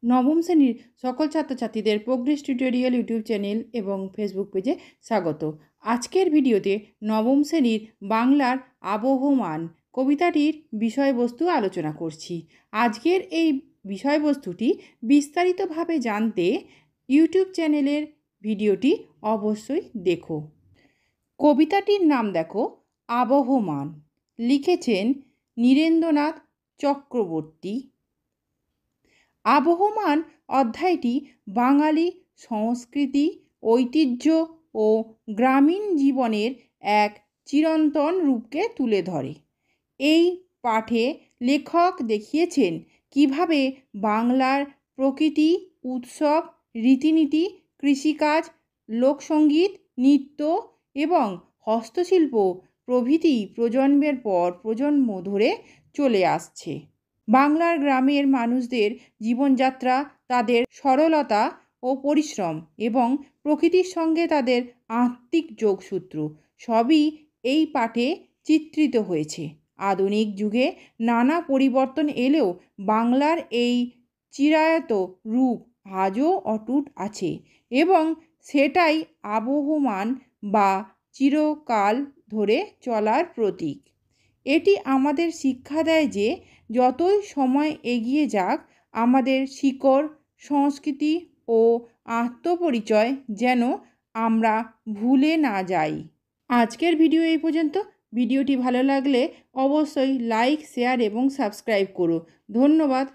নবম শ্রেণীর সকল ছাত্রছাত্রীদের প্রোগ্রেস টিউটোরিয়াল ইউটিউব চ্যানেল এবং ফেসবুক পেজে স্বাগত। আজকের ভিডিওতে নবম শ্রেণীর বাংলার আবহমান কবিতাটির বিষয়বস্তু আলোচনা করছি। আজকের এই বিষয়বস্তুটি বিস্তারিতভাবে জানতে ইউটিউব চ্যানেলের ভিডিওটি অবশ্যই দেখো। কবিতাটির নাম দেখো, আবহমান। লিখেছেন নীরেন্দ্রনাথ চক্রবর্তী। আবহমান অধ্যায়টি বাঙালি সংস্কৃতি, ঐতিহ্য ও গ্রামীণ জীবনের এক চিরন্তন রূপকে তুলে ধরে। এই পাঠে লেখক দেখিয়েছেন কিভাবে বাংলার প্রকৃতি, উৎসব, রীতিনীতি, কৃষিকাজ, লোকসঙ্গীত, নৃত্য এবং হস্তশিল্প প্রভৃতি প্রজন্মের পর প্রজন্ম ধরে চলে আসছে। বাংলার গ্রামের মানুষদের জীবনযাত্রা, তাদের সরলতা ও পরিশ্রম এবং প্রকৃতির সঙ্গে তাদের আত্মিক যোগসূত্র সবই এই পাঠে চিত্রিত হয়েছে। আধুনিক যুগে নানা পরিবর্তন এলেও বাংলার এই চিরায়ত রূপ আজও অটুট আছে এবং সেটাই আবহমান বা চিরকাল ধরে চলার প্রতীক। এটি আমাদের শিক্ষা দেয় যে যতই সময় এগিয়ে যাক, আমাদের শিকড়, সংস্কৃতি ও আত্মপরিচয় যেন আমরা ভুলে না যাই। আজকের ভিডিও এই পর্যন্ত। ভিডিওটি ভালো লাগলে অবশ্যই লাইক, শেয়ার এবং সাবস্ক্রাইব করো। ধন্যবাদ।